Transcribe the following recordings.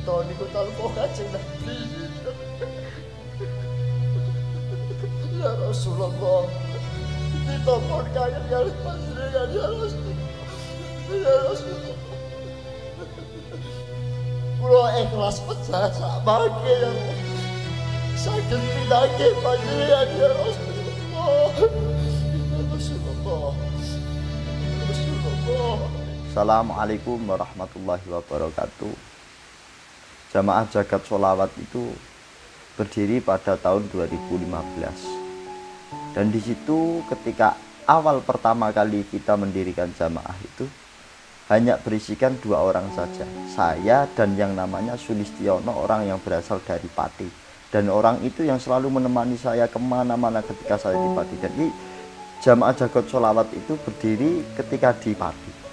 kita niku talpo Kanjeng Nabi. Ya Rasulullah, kita pun kangen kali panjenengan ya Rasulullah. Ya Rasulullah. Kula ikhlas pecah sak mangke ya Allah. Saged pinanggih panjenengan ya Rasulullah. Ya Rasulullah. Ya Rasulullah. Assalamualaikum warahmatullahi wabarakatuh. Jamaah Jagat Sholawat itu berdiri pada tahun 2015. Dan di situ ketika awal pertama kali kita mendirikan jamaah itu hanya berisikan 2 orang saja. Saya dan yang namanya Sulistiono, orang yang berasal dari Pati. Dan orang itu yang selalu menemani saya kemana-mana ketika saya di Pati. Jadi jamaah Jagat Sholawat itu berdiri ketika di Pati.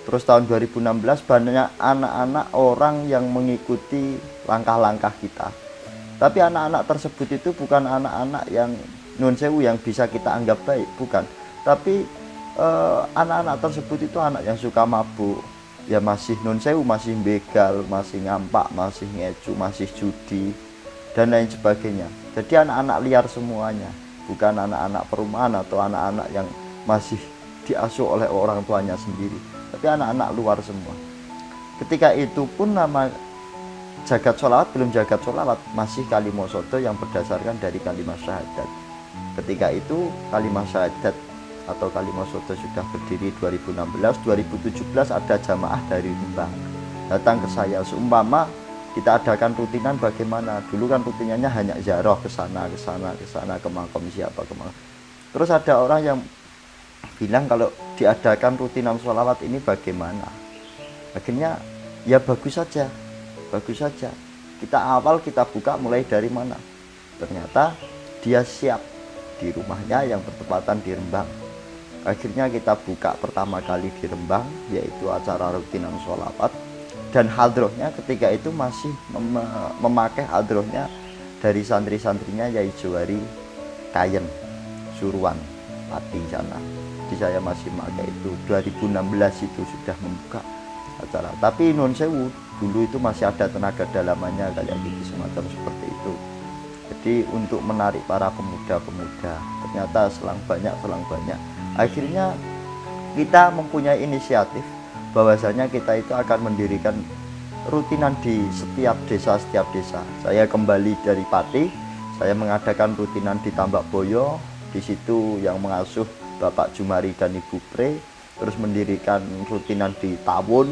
Terus tahun 2016 banyak anak-anak orang yang mengikuti langkah-langkah kita. Tapi anak-anak tersebut itu bukan anak-anak yang nun sewu yang bisa kita anggap baik, bukan. Tapi anak-anak tersebut itu anak yang suka mabuk, ya masih nun sewu, masih begal, masih ngampak, masih ngecu, masih judi dan lain sebagainya. Jadi anak-anak liar semuanya, bukan anak-anak perumahan atau anak-anak yang masih diasuh oleh orang tuanya sendiri, tapi anak-anak luar semua. Ketika itu pun nama Jagat Sholawat belum Jagat Sholawat, masih Kalimah Sodo yang berdasarkan dari kalimat syahadat. Ketika itu kalimat syahadat atau Kalimah Sodo sudah berdiri 2016, 2017 ada jamaah dari Rembang datang ke saya. Seumpama kita adakan rutinan bagaimana, dulu kan rutinannya hanya ziarah ke sana ke makam siapa ke makam. Terus ada orang yang bilang kalau diadakan rutinan sholawat ini bagaimana. Akhirnya ya bagus saja. Kita awal kita buka mulai dari mana. Ternyata dia siap di rumahnya yang bertepatan di Rembang. Akhirnya kita buka pertama kali di Rembang, yaitu acara rutinan sholawat. Dan hadrohnya ketika itu masih memakai hadrohnya dari santri-santrinya Yai Jawari Kayen Suruhan Pati sana. Jadi saya masih pakai itu. 2016 itu sudah membuka acara. Tapi non sewu dulu itu masih ada tenaga dalamannya kayak gitu, semacam seperti itu. Jadi untuk menarik para pemuda-pemuda, ternyata selang banyak. Akhirnya kita mempunyai inisiatif bahwasanya kita itu akan mendirikan rutinan di setiap desa. Saya kembali dari Pati, saya mengadakan rutinan di Tambak Boyo. Di situ yang mengasuh Bapak Jumari dan Ibu Pre, terus mendirikan rutinan di Tawun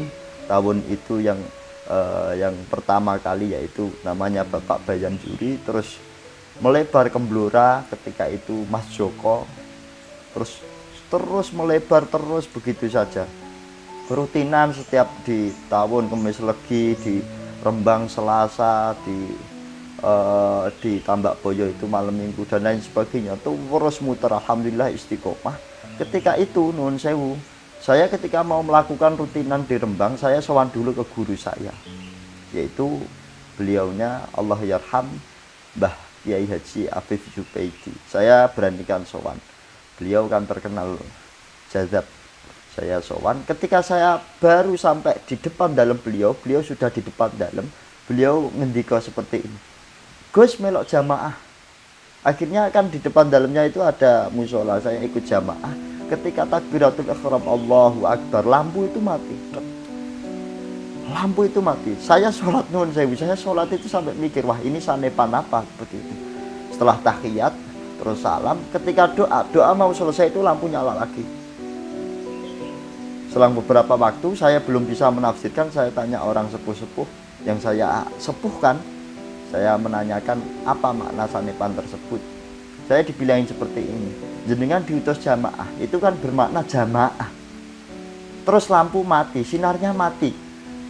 itu yang pertama kali yaitu namanya Bapak Bayan Juri, terus melebar ke Blora ketika itu Mas Joko, terus melebar terus begitu saja. Rutinan setiap di Tawun, Kemis Legi, di Rembang Selasa, di Tambak Boyo itu malam minggu dan lain sebagainya, tuh terus muter. Alhamdulillah istiqomah. Ketika itu nuwun sewu, saya ketika mau melakukan rutinan di Rembang, saya sowan dulu ke guru saya, yaitu beliaunya Allah yarham Mbah Kiai Haji Afif Zubaidi. Saya beranikan sowan, beliau kan terkenal jazab. Saya sowan, ketika saya baru sampai di depan dalam beliau sudah di depan dalam, beliau ngendika seperti ini, Gus melok jamaah. Akhirnya kan di depan dalamnya itu ada musola, saya ikut jamaah. Ketika takbiratul ihram Allahu Akbar, lampu itu mati. Saya sholat nuwun sewu, saya sholat itu sampai mikir, wah ini sanepan apa seperti itu. Setelah tahiyat terus salam, ketika doa mau selesai itu lampu nyala lagi. Selang beberapa waktu saya belum bisa menafsirkan, saya tanya orang sepuh-sepuh yang saya sepuhkan, saya menanyakan apa makna sanepan tersebut. Saya dibilangin seperti ini, jenengan diutus jamaah, itu kan bermakna jamaah. Terus lampu mati, sinarnya mati.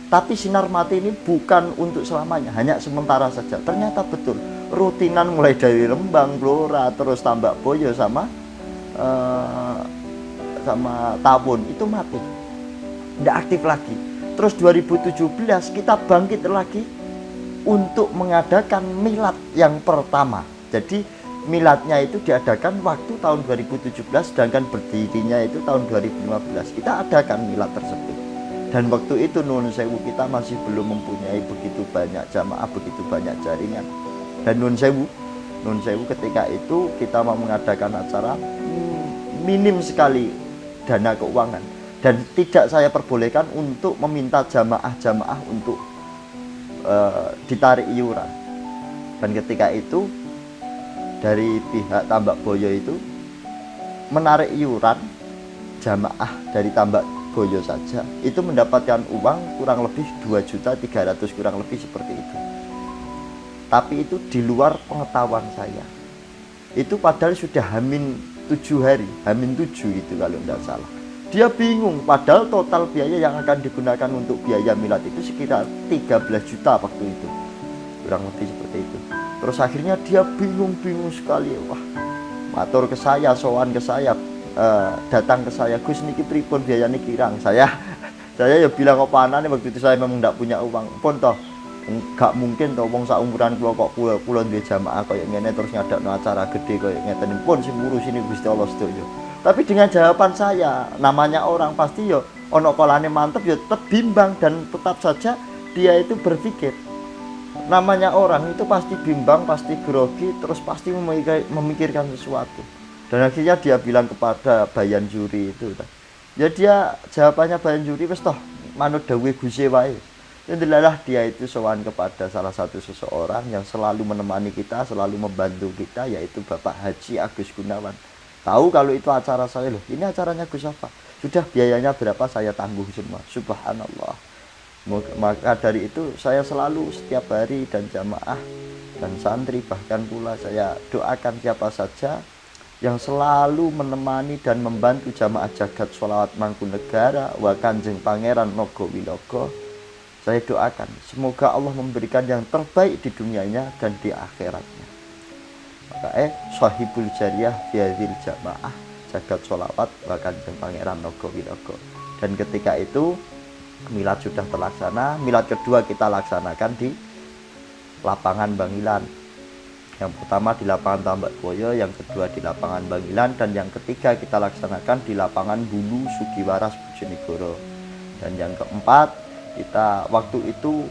Tapi sinar mati ini bukan untuk selamanya, hanya sementara saja. Ternyata betul, rutinan mulai dari Rembang, Blora, terus Tambak Boyo sama Tawun itu mati, tidak aktif lagi. Terus 2017 kita bangkit lagi untuk mengadakan milad yang pertama. Jadi miladnya itu diadakan waktu tahun 2017, sedangkan berdirinya itu tahun 2015. Kita adakan milad tersebut. Dan waktu itu nuwun sewu kita masih belum mempunyai begitu banyak jamaah, begitu banyak jaringan. Dan nuwun sewu ketika itu kita mau mengadakan acara minim sekali dana keuangan, dan tidak saya perbolehkan untuk meminta jamaah untuk ditarik iuran. Dan ketika itu dari pihak Tambak Boyo itu menarik iuran jamaah dari Tambak Boyo saja itu mendapatkan uang kurang lebih 2.300.000 kurang lebih seperti itu. Tapi itu di luar pengetahuan saya. Itu padahal sudah hamin 7 hari, hamin 7 itu kalau tidak salah. Dia bingung, padahal total biaya yang akan digunakan untuk biaya milad itu sekitar 13 juta waktu itu, kurang lebih seperti itu. Terus akhirnya dia bingung sekali. Wah, matur ke saya, sowan ke saya, datang ke saya, Gus niki pripun biayanya kirang. Saya ya bilang apa anane, waktu itu saya memang tidak punya uang. Pun toh enggak mungkin toh wong saumuran kula kok kula duwe jamaah kaya ngene terus ngadakno acara gede kaya ngeten pun sing ngurusine Gusti Allah sedaya. Tapi dengan jawaban saya, namanya orang pasti yo ono kolane mantep yo tetap bimbang, dan tetap saja dia itu berpikir. Namanya orang itu pasti bimbang, pasti grogi, terus pasti memikirkan sesuatu. Dan akhirnya dia bilang kepada bayan juri itu, ya dia jawabannya bayan juri wis toh manut dawuhe Gusti wae. Alhamdulillah dia itu sowan kepada salah satu seseorang yang selalu menemani kita, selalu membantu kita, yaitu Bapak Haji Agus Gunawan. Tahu kalau itu acara saya, loh ini acaranya Gus apa? Sudah biayanya berapa saya tanggung semua. Subhanallah. Maka dari itu saya selalu setiap hari dan jamaah dan santri bahkan pula saya doakan siapa saja yang selalu menemani dan membantu jamaah Jagat Sholawat Mangkunegara wa Kanjeng Pangeran Nogowilogo. Saya doakan semoga Allah memberikan yang terbaik di dunianya dan di akhiratnya. Maka sahibul jariyah biadzil jamaah Jagat Sholawat wa Kanjeng Pangeran Nogowilogo. Dan ketika itu milad sudah terlaksana. Milad kedua kita laksanakan di lapangan Bangilan. Yang pertama di lapangan Tambak Boyo, yang kedua di lapangan Bangilan, dan yang ketiga kita laksanakan di lapangan Bulu Sugiwaras Bojonegoro. Dan yang keempat kita waktu itu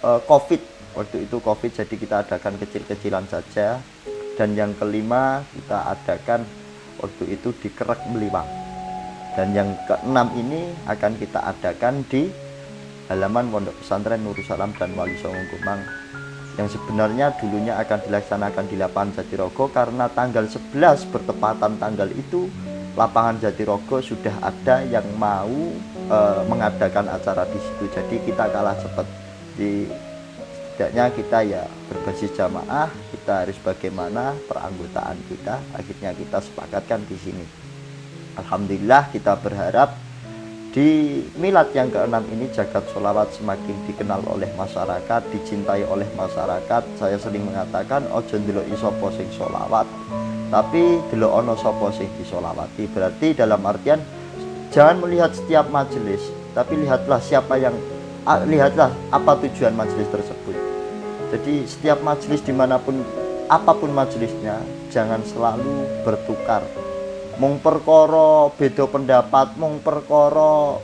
COVID, jadi kita adakan kecil-kecilan saja. Dan yang kelima kita adakan waktu itu di Kerek Meliwang. Dan yang keenam ini akan kita adakan di halaman Pondok Pesantren Nurul Salam dan Wali Songo Gumang, yang sebenarnya dulunya akan dilaksanakan di lapangan Jatirogo, karena tanggal 11 bertepatan tanggal itu lapangan Jatirogo sudah ada yang mau mengadakan acara di situ. Jadi kita kalah cepat. Setidaknya kita ya berbasis jamaah, kita harus bagaimana peranggotaan kita, akhirnya kita sepakatkan di sini. Alhamdulillah kita berharap di milad yang ke-6 ini Jagat Sholawat semakin dikenal oleh masyarakat, dicintai oleh masyarakat. Saya sering mengatakan ojo ndeloki sapa sing sholawat, tapi delok ana sapa sing disolawati. Berarti dalam artian jangan melihat setiap majelis, tapi lihatlah lihatlah apa tujuan majelis tersebut. Jadi setiap majelis dimanapun apapun majelisnya, jangan selalu bertukar. Mung perkara beda pendapat, mung perkara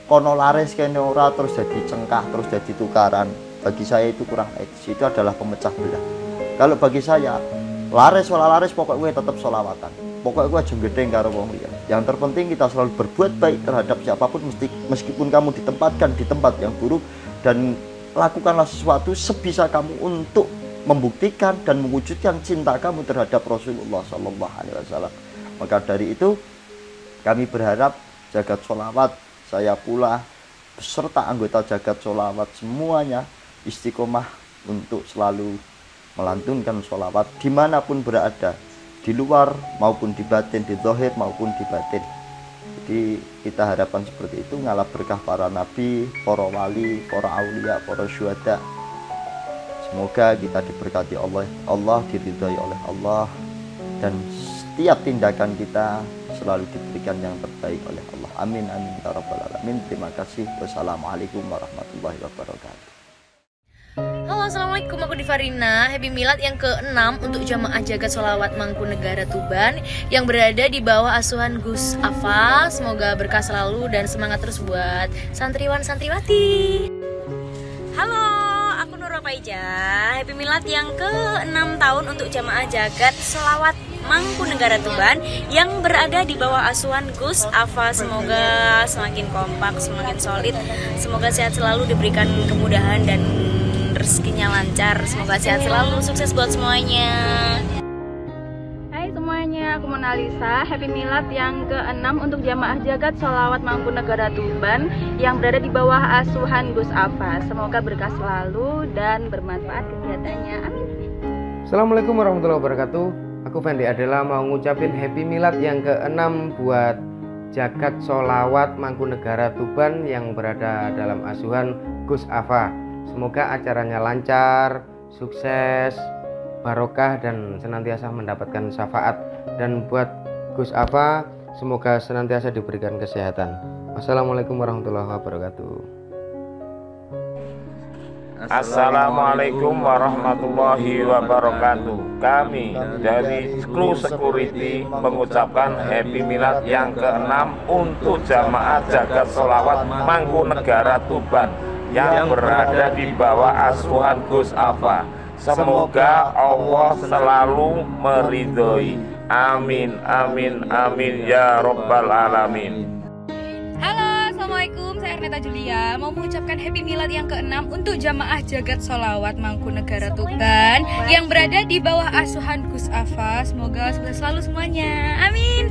kono laris kene ora terus jadi cengkah, terus jadi tukaran. Bagi saya itu kurang etis, itu adalah pemecah belah. Kalau bagi saya laris wala laris pokoknya tetap sholawatan, pokoknya gue aja gedeng karo wong liya. Yang terpenting kita selalu berbuat baik terhadap siapapun, meskipun kamu ditempatkan di tempat yang buruk, dan lakukanlah sesuatu sebisa kamu untuk membuktikan dan mewujudkan cinta kamu terhadap Rasulullah SAW. Maka dari itu kami berharap Jagat Sholawat, saya pula beserta anggota Jagat Sholawat semuanya istiqomah untuk selalu melantunkan sholawat dimanapun berada, di luar maupun di batin, di zahir maupun di batin. Jadi kita harapkan seperti itu, ngalah berkah para nabi, para wali, para aulia, para syuhada. Semoga kita diberkati Allah diridhai oleh Allah, dan setiap tindakan kita selalu diberikan yang terbaik oleh Allah. Amin amin ya rabbal alamin. Terima kasih. Wassalamualaikum warahmatullahi wabarakatuh. Halo, assalamualaikum Assalamualaikum, aku Divarina. Happy Milad yang ke-6 untuk jamaah jagat sholawat Mangkunegara Tuban yang berada di bawah asuhan Gus Afa. Semoga berkah selalu dan semangat terus buat santriwan santriwati. Halo, aku Nurul Paiza. Happy Milad yang ke-6 tahun untuk jamaah jagat sholawat Mangkunegara Tuban yang berada di bawah asuhan Gus Afa. Semoga semakin kompak, semakin solid. Semoga sehat selalu, diberikan kemudahan dan rezekinya lancar. Semoga sehat selalu, sukses buat semuanya. Hai semuanya, aku Monalisa. Happy Milad yang ke-6 untuk jamaah jagat sholawat Mangkunegara Tuban yang berada di bawah asuhan Gus Afa. Semoga berkah selalu dan bermanfaat kegiatannya. Amin. Assalamualaikum warahmatullahi wabarakatuh. Aku Fendi Adela mau ngucapin Happy Milad yang ke-6 buat jagat sholawat Mangkunegara Tuban yang berada dalam asuhan Gus Afa. Semoga acaranya lancar, sukses, barokah dan senantiasa mendapatkan syafaat. Dan buat Gus Afa, semoga senantiasa diberikan kesehatan. Wassalamualaikum warahmatullahi wabarakatuh. Assalamualaikum warahmatullahi wabarakatuh. Kami dari Kru Security mengucapkan Happy Milad yang ke-6 untuk jamaah jagat sholawat Mangkunegara Tuban yang berada di bawah asuhan Gus Afa. Semoga Allah selalu meridhoi. Amin, amin, amin ya Rabbal Alamin. Halo, Assalamualaikum, saya Erneta Julia. Mau mengucapkan Happy Milad yang ke-6 untuk jamaah jagat sholawat Mangkunegara Tuban yang berada di bawah asuhan Gus Afa. Semoga sukses selalu semuanya. Amin.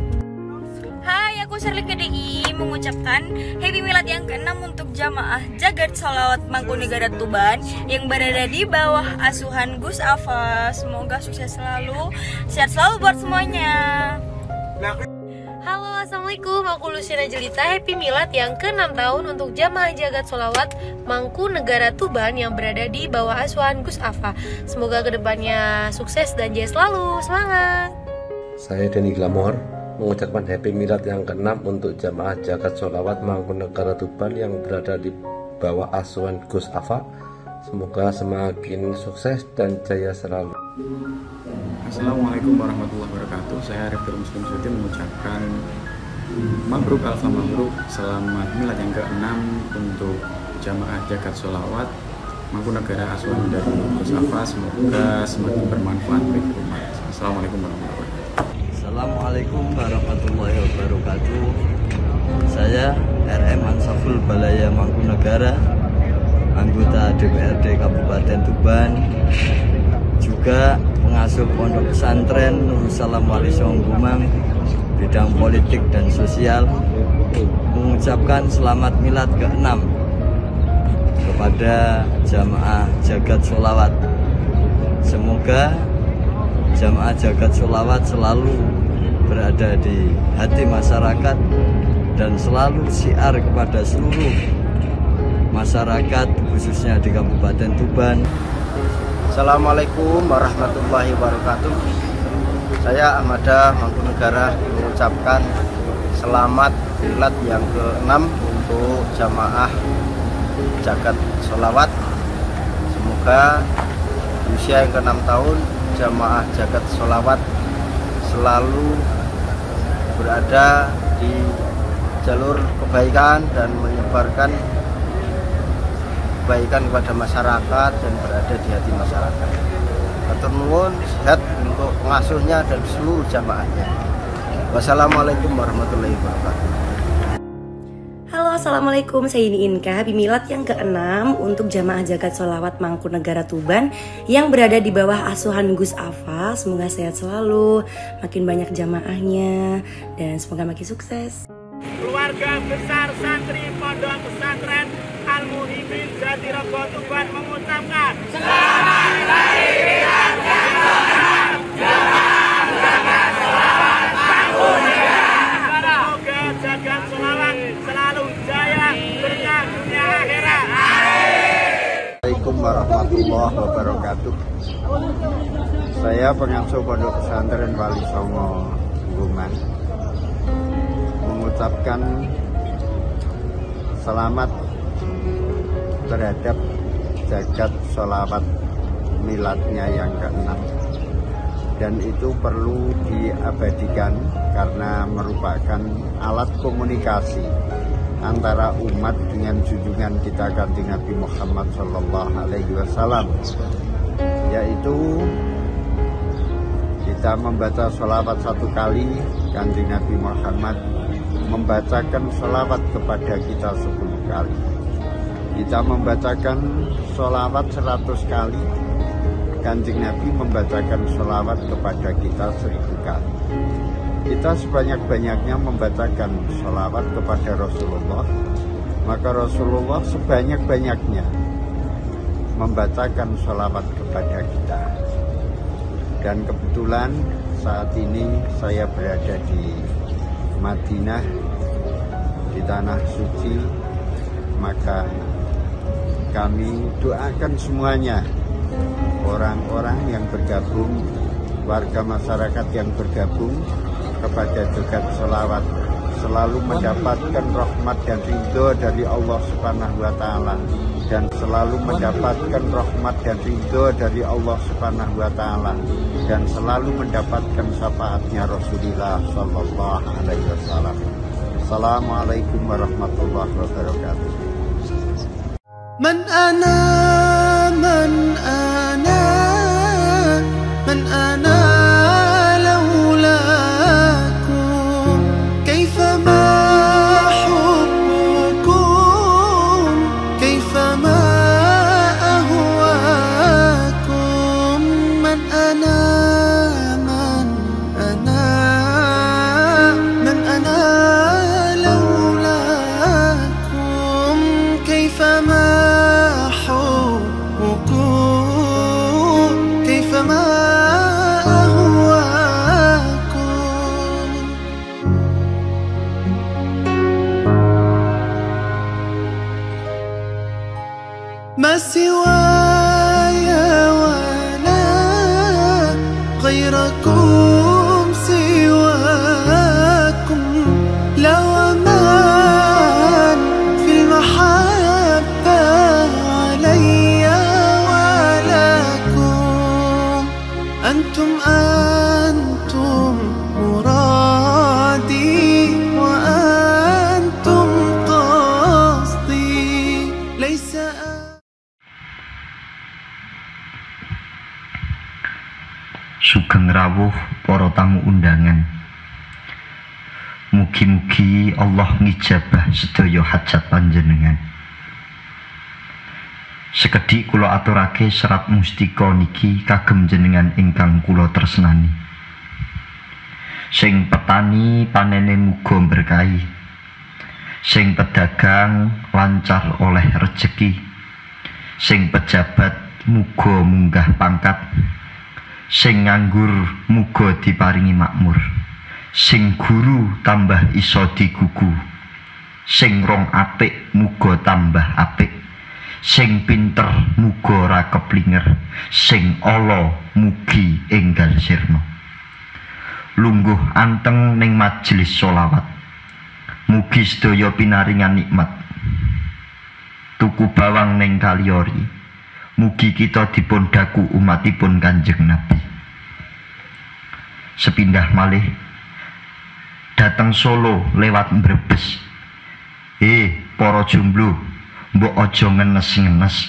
Hai, aku Shirley KDI mengucapkan Happy Milad yang ke-6 untuk jamaah jagat sholawat Mangkunegara Tuban yang berada di bawah asuhan Gus Afa. Semoga sukses selalu, sehat selalu buat semuanya. Halo, Assalamualaikum, aku Luciana Jelita. Happy Milad yang ke-6 tahun untuk jamaah jagat sholawat Mangkunegara Tuban yang berada di bawah asuhan Gus Afa. Semoga kedepannya sukses dan jaya selalu, semangat. Saya Denny Glamor mengucapkan Happy Milad yang ke-6 untuk jamaah jagat sholawat Mangkunegara Tuban yang berada di bawah asuhan Gus Afa. Semoga semakin sukses dan jaya selalu. Assalamualaikum warahmatullahi wabarakatuh. Saya Rektor Muslim Suti mengucapkan Mabruk Alfa Mabruk, selamat Milad yang ke-6 untuk jamaah jagat sholawat Mangkunegara asuhan dari Gus Afa. Semoga semakin bermanfaat bagi umat. Assalamualaikum warahmatullahi wabarakatuh. Assalamualaikum warahmatullahi wabarakatuh. Saya RM Ansaful Balaya Mangkunegara, anggota DPRD Kabupaten Tuban, juga pengasuh pondok pesantren Nurul Salam Wali Songo Gumang, bidang politik dan sosial, mengucapkan selamat Milad ke-6 kepada jamaah jagat sholawat. Semoga jamaah jagat sholawat selalu berada di hati masyarakat dan selalu syiar kepada seluruh masyarakat khususnya di Kabupaten Tuban. Assalamualaikum warahmatullahi wabarakatuh. Saya Ahmada Mangkunegara mengucapkan selamat Milad yang ke-6 untuk jamaah jagat sholawat. Semoga usia yang ke-6 tahun jamaah jagat sholawat selalu berada di jalur kebaikan dan menyebarkan kebaikan kepada masyarakat dan berada di hati masyarakat. Hatur nuwun, sehat untuk pengasuhnya dan seluruh jamaahnya. Wassalamualaikum warahmatullahi wabarakatuh. Halo, Assalamualaikum, saya Yuni Inka. Happy Milad yang ke-6 untuk jamaah jagat sholawat Mangkunegara Tuban yang berada di bawah asuhan Gus Afa. Semoga sehat selalu, makin banyak jamaahnya dan semoga makin sukses. Keluarga besar santri Pondok Pesantren Al-Muhibin Jatirogo Tuban mengucapkan selamat hari Milad yang ke-6 jamaah jagat sholawat Mangkunegara. Semoga jagat sholawat selalu jaya, berkah dunia akhirat. Assalamualaikum warahmatullahi wabarakatuh. Saya pengasuh Pondok Pesantren Wali Songo Gumang mengucapkan selamat terhadap jagat sholawat miladnya yang ke-6, dan itu perlu diabadikan karena merupakan alat komunikasi antara umat dengan junjungan kita Kanjeng Nabi Muhammad SAW, yaitu kita membaca sholawat 1 kali, Kanjeng Nabi Muhammad membacakan sholawat kepada kita 10 kali. Kita membacakan sholawat 100 kali, Kanjeng Nabi membacakan sholawat kepada kita 1000 kali. Kita sebanyak-banyaknya membacakan sholawat kepada Rasulullah, maka Rasulullah sebanyak-banyaknya membacakan sholawat kepada kita. Dan kebetulan saat ini saya berada di Madinah, di tanah suci, maka kami doakan semuanya, orang-orang yang bergabung, warga masyarakat yang bergabung kepada Jagat Sholawat selalu mendapatkan rahmat dan ridho dari Allah Subhanahu wa Ta'ala, dan selalu mendapatkan rahmat dan ridho dari Allah Subhanahu wa Ta'ala, dan selalu mendapatkan syafaatnya Rasulullah Sallallahu Alaihi Wasallam. Assalamualaikum warahmatullahi wabarakatuh. Man ana, man ana, man ana laulakum, kaifama hubbukum, kaifama ahwakum. Man ana, man ana, man ana laulakum, kaifama ما سواي ولا غيركم سواكم، لا ومن في المحبة علي ولكم. أنتم أنتم مرادي وأنتم قصدي، ليس Sugeng rawuh para tamu undangan. Mugi-mugi Allah ngijabah sedaya hajat panjenengan. Sekedhik kula aturake serat mustika niki kagem jenengan ingkang kula tresnani. Sing petani panene muga berkahi, sing pedagang lancar oleh rejeki, sing pejabat muga munggah pangkat, sing nganggur muga diparingi makmur, sing guru tambah iso digugu, sing rong apik muga tambah apik, sing pinter muga ora keplinger, sing ala mugi enggal sirna. Lungguh anteng ning majelis sholawat, mugi sedaya pinaringan nikmat. Tuku bawang ning Kaliori, mugi kita dipun daku umatipun Kanjeng Nabi. Sepindah malih dateng Solo lewat Brebes. Para jomblo, mbok aja ngenes-ngenes.